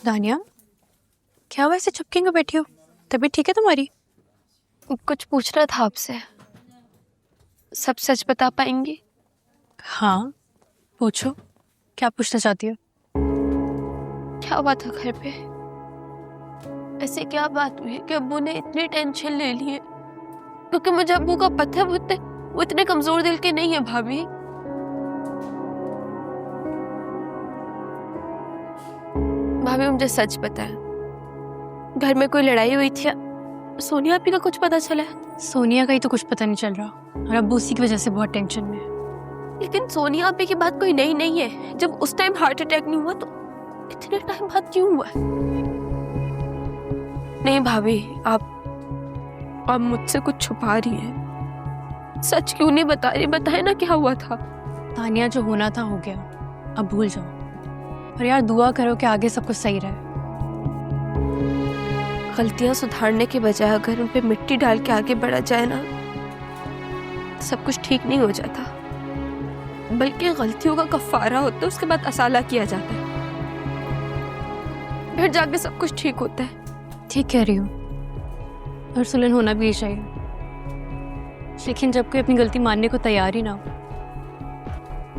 दानिया, क्या हुआ ऐसे चुपके क्यों बैठी हो? तबीयत ठीक है तुम्हारी? कुछ पूछना था आपसे। सब सच बता पाएंगी? हाँ, पूछो, क्या पूछना चाहती हो? क्या हुआ था घर पे? ऐसे क्या बात हुई कि अब्बू ने इतनी टेंशन ले ली है? क्योंकि मुझे अब्बू का पता है वो इतने कमजोर दिल के नहीं है भाभी। भाभी मुझे सच पता है, घर में कोई लड़ाई हुई थी। सोनिया आपी का कुछ पता चला है? सोनिया का ही तो कुछ पता नहीं चल रहा और अब्बू उसी की वजह से बहुत टेंशन में है। लेकिन सोनिया आपी की बात कोई नई नहीं है। जब उस टाइम हार्ट अटैक नहीं हुआ तो इतने टाइम बाद क्यों हुआ? नहीं भाभी, आप मुझसे कुछ छुपा रही हैं। सच क्यों नहीं बता रही? बताए ना क्या हुआ था। तानिया, जो होना था हो गया, अब भूल जाओ। और यार दुआ करो कि आगे सब कुछ सही रहे। गलतियां सुधारने के बजाय अगर उन पे मिट्टी डाल के आगे बढ़ा जाए ना, सब कुछ ठीक नहीं हो जाता, बल्कि गलतियों का कफारा होता है, उसके बाद असाला किया जाता है, फिर जाके सब कुछ ठीक होता है। ठीक कह रही हो, और सुलह होना भी चाहिए, लेकिन जब कोई अपनी गलती मानने को तैयार ही ना हो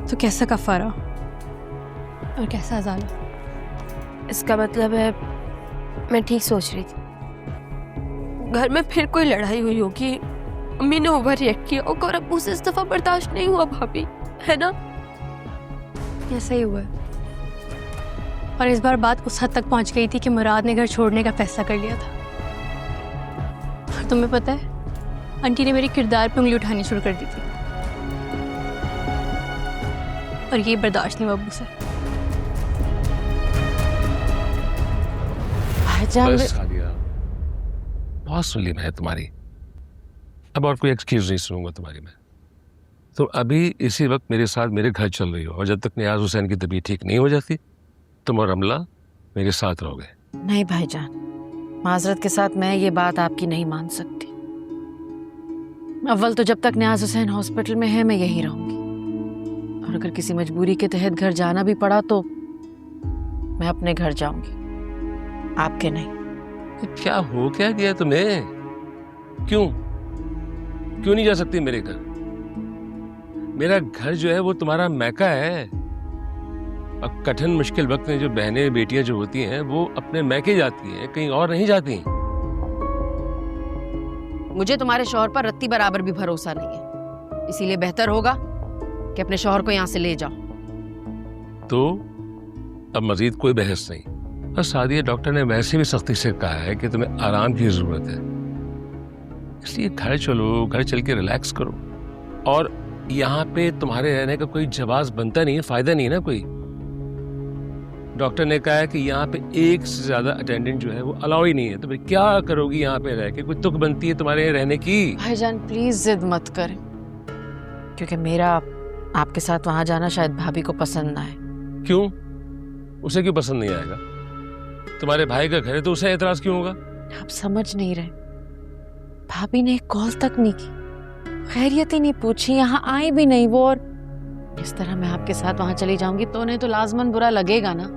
तो कैसा कफारा और कैसा अजाला? इसका मतलब है मैं ठीक सोच रही थी। घर में फिर कोई लड़ाई हुई होगी, अम्मी ने ओवर रिएक्ट किया और अब्बू से इस दफा बर्दाश्त नहीं हुआ भाभी, है ना? ऐसा ही हुआ है। और इस बार बात उस हद तक पहुंच गई थी कि मुराद ने घर छोड़ने का फैसला कर लिया था। और तुम्हें पता है, आंटी ने मेरे किरदार पे उंगली उठानी शुरू कर दी थी, और ये बर्दाश्त नहीं हुआ अब्बू से। बस सादिया, बहुत सुन ली मैं तुम्हारी, अब और कोई एक्सक्यूज नहीं सुनूंगा तुम्हारी मैं। तो अभी इसी वक्त मेरे साथ मेरे घर चल रही हो, और जब तक नियाज हुसैन की तबीयत ठीक नहीं हो जाती तुम और रमला मेरे साथ रहोगे। नहीं भाईजान, माजरत के साथ मैं ये बात आपकी नहीं मान सकती। अव्वल तो जब तक नियाज हुसैन हॉस्पिटल में है मैं यहीं रहूंगी, और अगर किसी मजबूरी के तहत घर जाना भी पड़ा तो मैं अपने घर जाऊंगी, आपके नहीं। क्या हो क्या गया तुम्हें? क्यों क्यों नहीं जा सकती मेरे घर? मेरा घर जो है वो तुम्हारा मैका है। अब कठिन मुश्किल वक्त में जो बहनें बेटियां जो होती हैं वो अपने मैके जाती हैं, कहीं और नहीं जाती। मुझे तुम्हारे शौहर पर रत्ती बराबर भी भरोसा नहीं है, इसीलिए बेहतर होगा कि अपने शौहर को यहाँ से ले जाओ। तो अब मजीद कोई बहस नहीं। और सादिया, डॉक्टर ने वैसे भी सख्ती से कहा है कि तुम्हें आराम की जरूरत है, इसलिए घर चलो, घर चल के रिलैक्स करो। और यहाँ पे तुम्हारे रहने का कोई जवाब बनता नहीं है, फायदा नहीं है ना कोई। डॉक्टर ने कहा है कि यहाँ पे एक से ज्यादा अटेंडेंट जो है वो अलाउ ही नहीं है, तो फिर क्या करोगी यहाँ पे रह के? कोई तुक बनती है तुम्हारे यहाँ रहने की? भाईजान प्लीज जिद मत करें, क्योंकि मेरा आपके साथ वहां जाना शायद भाभी को पसंद ना आए। क्यों? उसे क्यों पसंद नहीं आएगा? तुम्हारे भाई का घर है तो उसे एतराज क्यों होगा? आप समझ नहीं रहे, भाभी ने एक कॉल तक नहीं की, खैरियत ही नहीं पूछी, यहाँ आए भी नहीं वो। और इस तरह मैं आपके साथ वहां चली जाऊंगी तो उन्हें तो लाजमन बुरा लगेगा ना।